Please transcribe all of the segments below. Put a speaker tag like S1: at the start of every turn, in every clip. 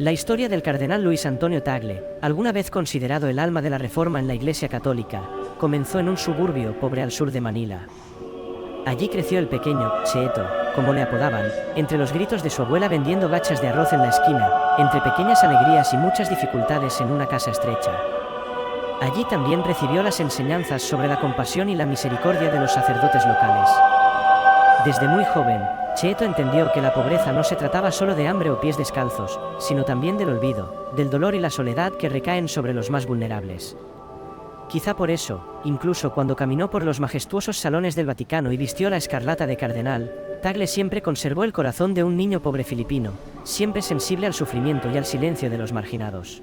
S1: La historia del cardenal Luis Antonio Tagle, alguna vez considerado el alma de la Reforma en la Iglesia Católica, comenzó en un suburbio pobre al sur de Manila. Allí creció el pequeño Cheeto, como le apodaban, entre los gritos de su abuela vendiendo gachas de arroz en la esquina, entre pequeñas alegrías y muchas dificultades en una casa estrecha. Allí también recibió las enseñanzas sobre la compasión y la misericordia de los sacerdotes locales. Desde muy joven, Cheeto entendió que la pobreza no se trataba solo de hambre o pies descalzos, sino también del olvido, del dolor y la soledad que recaen sobre los más vulnerables. Quizá por eso, incluso cuando caminó por los majestuosos salones del Vaticano y vistió la escarlata de cardenal, Tagle siempre conservó el corazón de un niño pobre filipino, siempre sensible al sufrimiento y al silencio de los marginados.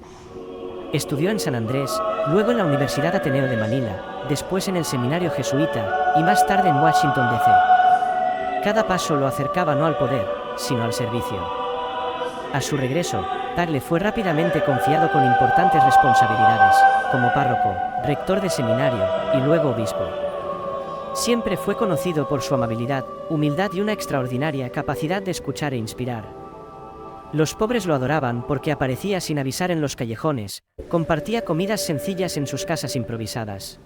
S1: Estudió en San Andrés, luego en la Universidad Ateneo de Manila, después en el Seminario Jesuita, y más tarde en Washington, D.C. Cada paso lo acercaba no al poder, sino al servicio. A su regreso, Tagle fue rápidamente confiado con importantes responsabilidades, como párroco, rector de seminario, y luego obispo. Siempre fue conocido por su amabilidad, humildad y una extraordinaria capacidad de escuchar e inspirar. Los pobres lo adoraban porque aparecía sin avisar en los callejones, compartía comidas sencillas en sus casas improvisadas.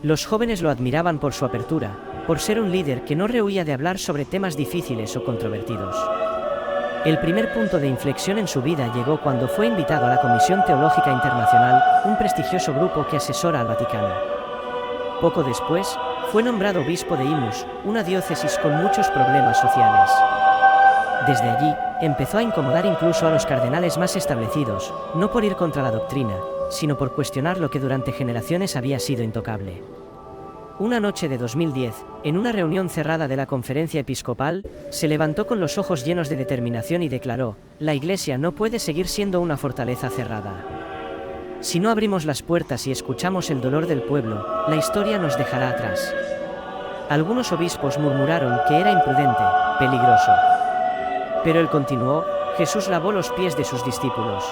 S1: Los jóvenes lo admiraban por su apertura, por ser un líder que no rehuía de hablar sobre temas difíciles o controvertidos. El primer punto de inflexión en su vida llegó cuando fue invitado a la Comisión Teológica Internacional, un prestigioso grupo que asesora al Vaticano. Poco después, fue nombrado obispo de Imus, una diócesis con muchos problemas sociales. Desde allí, empezó a incomodar incluso a los cardenales más establecidos, no por ir contra la doctrina, sino por cuestionar lo que durante generaciones había sido intocable. Una noche de 2010, en una reunión cerrada de la Conferencia Episcopal, se levantó con los ojos llenos de determinación y declaró: «La Iglesia no puede seguir siendo una fortaleza cerrada. Si no abrimos las puertas y escuchamos el dolor del pueblo, la historia nos dejará atrás». Algunos obispos murmuraron que era imprudente, peligroso. Pero él continuó: «Jesús lavó los pies de sus discípulos.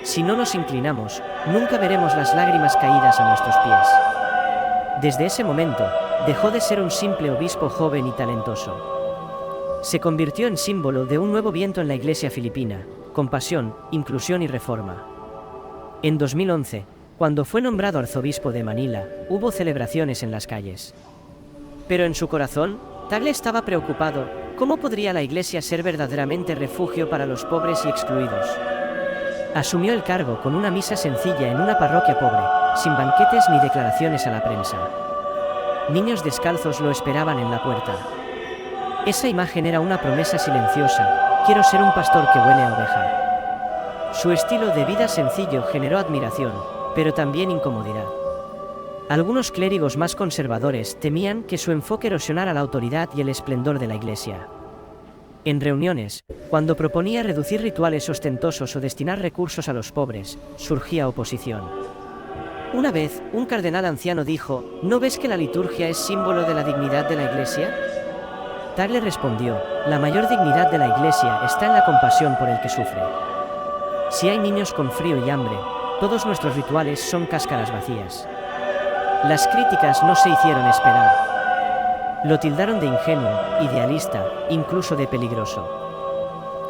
S1: Si no nos inclinamos, nunca veremos las lágrimas caídas a nuestros pies». Desde ese momento, dejó de ser un simple obispo joven y talentoso. Se convirtió en símbolo de un nuevo viento en la Iglesia filipina: compasión, inclusión y reforma. En 2011, cuando fue nombrado arzobispo de Manila, hubo celebraciones en las calles. Pero en su corazón, Tagle estaba preocupado: ¿cómo podría la Iglesia ser verdaderamente refugio para los pobres y excluidos? Asumió el cargo con una misa sencilla en una parroquia pobre, sin banquetes ni declaraciones a la prensa. Niños descalzos lo esperaban en la puerta. Esa imagen era una promesa silenciosa: quiero ser un pastor que huele a oveja. Su estilo de vida sencillo generó admiración, pero también incomodidad. Algunos clérigos más conservadores temían que su enfoque erosionara la autoridad y el esplendor de la Iglesia. En reuniones, cuando proponía reducir rituales ostentosos o destinar recursos a los pobres, surgía oposición. Una vez, un cardenal anciano dijo: «¿No ves que la liturgia es símbolo de la dignidad de la Iglesia?». Tagle respondió: «La mayor dignidad de la Iglesia está en la compasión por el que sufre. Si hay niños con frío y hambre, todos nuestros rituales son cáscaras vacías». Las críticas no se hicieron esperar. Lo tildaron de ingenuo, idealista, incluso de peligroso.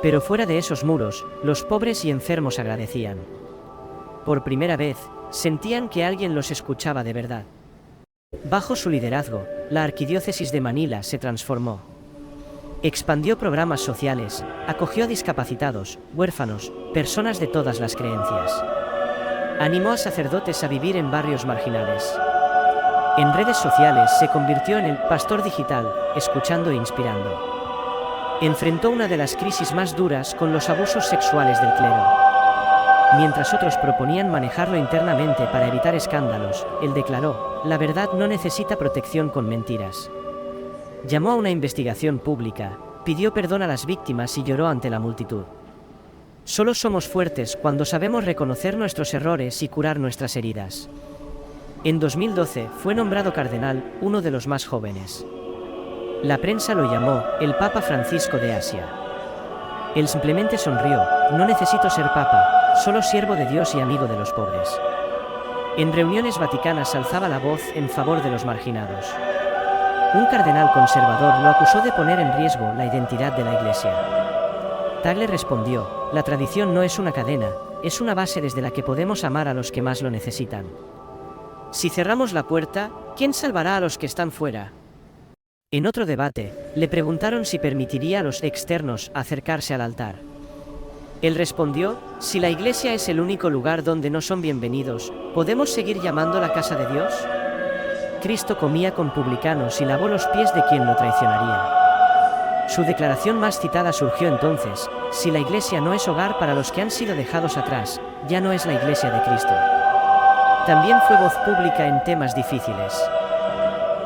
S1: Pero fuera de esos muros, los pobres y enfermos agradecían. Por primera vez, sentían que alguien los escuchaba de verdad. Bajo su liderazgo, la arquidiócesis de Manila se transformó. Expandió programas sociales, acogió a discapacitados, huérfanos, personas de todas las creencias. Animó a sacerdotes a vivir en barrios marginales. En redes sociales se convirtió en el pastor digital, escuchando e inspirando. Enfrentó una de las crisis más duras con los abusos sexuales del clero. Mientras otros proponían manejarlo internamente para evitar escándalos, él declaró: «La verdad no necesita protección con mentiras». Llamó a una investigación pública, pidió perdón a las víctimas y lloró ante la multitud. Solo somos fuertes cuando sabemos reconocer nuestros errores y curar nuestras heridas. En 2012 fue nombrado cardenal, uno de los más jóvenes. La prensa lo llamó el Papa Francisco de Asia. Él simplemente sonrió: «No necesito ser papa, solo siervo de Dios y amigo de los pobres». En reuniones vaticanas alzaba la voz en favor de los marginados. Un cardenal conservador lo acusó de poner en riesgo la identidad de la Iglesia. Tagle respondió, la tradición no es una cadena, es una base desde la que podemos amar a los que más lo necesitan. Si cerramos la puerta, ¿quién salvará a los que están fuera? En otro debate, le preguntaron si permitiría a los externos acercarse al altar. Él respondió, si la iglesia es el único lugar donde no son bienvenidos, ¿podemos seguir llamando la casa de Dios? Cristo comía con publicanos y lavó los pies de quien lo traicionaría. Su declaración más citada surgió entonces, si la iglesia no es hogar para los que han sido dejados atrás, ya no es la iglesia de Cristo. También fue voz pública en temas difíciles.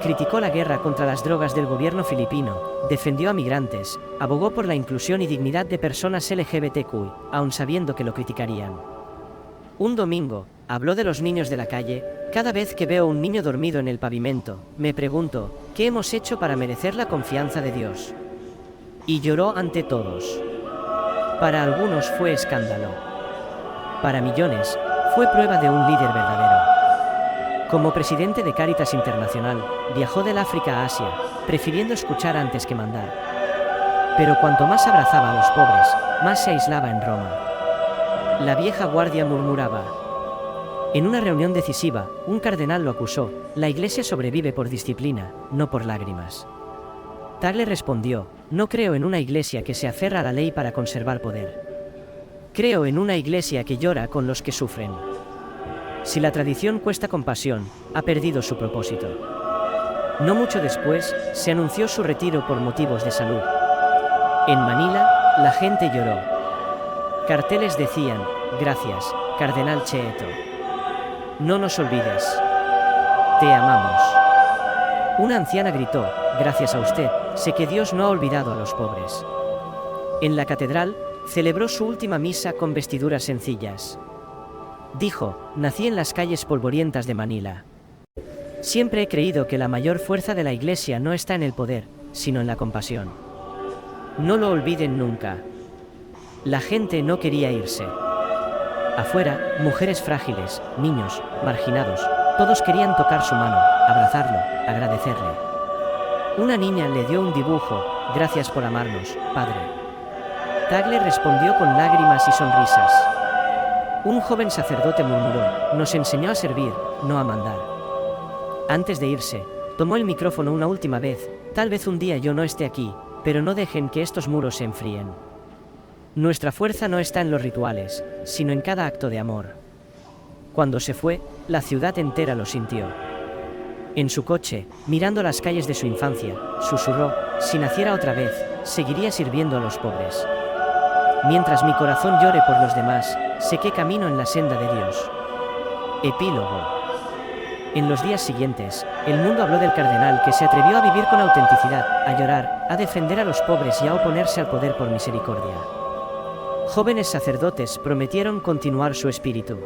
S1: Criticó la guerra contra las drogas del gobierno filipino, defendió a migrantes, abogó por la inclusión y dignidad de personas LGBTQ, aun sabiendo que lo criticarían. Un domingo, habló de los niños de la calle, cada vez que veo un niño dormido en el pavimento, me pregunto, ¿qué hemos hecho para merecer la confianza de Dios? Y lloró ante todos. Para algunos fue escándalo. Para millones, fue prueba de un líder verdadero. Como presidente de Cáritas Internacional, viajó del África a Asia, prefiriendo escuchar antes que mandar. Pero cuanto más abrazaba a los pobres, más se aislaba en Roma. La vieja guardia murmuraba. En una reunión decisiva, un cardenal lo acusó, la iglesia sobrevive por disciplina, no por lágrimas. Tagle respondió, no creo en una iglesia que se aferra a la ley para conservar poder. Creo en una iglesia que llora con los que sufren. Si la tradición cuesta compasión, ha perdido su propósito. No mucho después, se anunció su retiro por motivos de salud. En Manila, la gente lloró. Carteles decían, gracias, Cardenal Cheeto. No nos olvides. Te amamos. Una anciana gritó, gracias a usted, sé que Dios no ha olvidado a los pobres. En la catedral, celebró su última misa con vestiduras sencillas. Dijo, nací en las calles polvorientas de Manila. Siempre he creído que la mayor fuerza de la iglesia no está en el poder, sino en la compasión. No lo olviden nunca. La gente no quería irse. Afuera, mujeres frágiles, niños, marginados, todos querían tocar su mano, abrazarlo, agradecerle. Una niña le dio un dibujo, gracias por amarnos, padre. Tagle respondió con lágrimas y sonrisas. Un joven sacerdote murmuró, nos enseñó a servir, no a mandar. Antes de irse, tomó el micrófono una última vez, tal vez un día yo no esté aquí, pero no dejen que estos muros se enfríen. Nuestra fuerza no está en los rituales, sino en cada acto de amor. Cuando se fue, la ciudad entera lo sintió. En su coche, mirando las calles de su infancia, susurró, si naciera otra vez, seguiría sirviendo a los pobres. Mientras mi corazón llore por los demás, sé que camino en la senda de Dios. Epílogo. En los días siguientes, el mundo habló del cardenal que se atrevió a vivir con autenticidad, a llorar, a defender a los pobres y a oponerse al poder por misericordia. Jóvenes sacerdotes prometieron continuar su espíritu.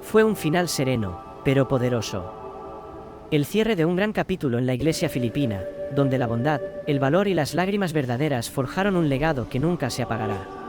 S1: Fue un final sereno, pero poderoso. El cierre de un gran capítulo en la iglesia filipina, donde la bondad, el valor y las lágrimas verdaderas forjaron un legado que nunca se apagará.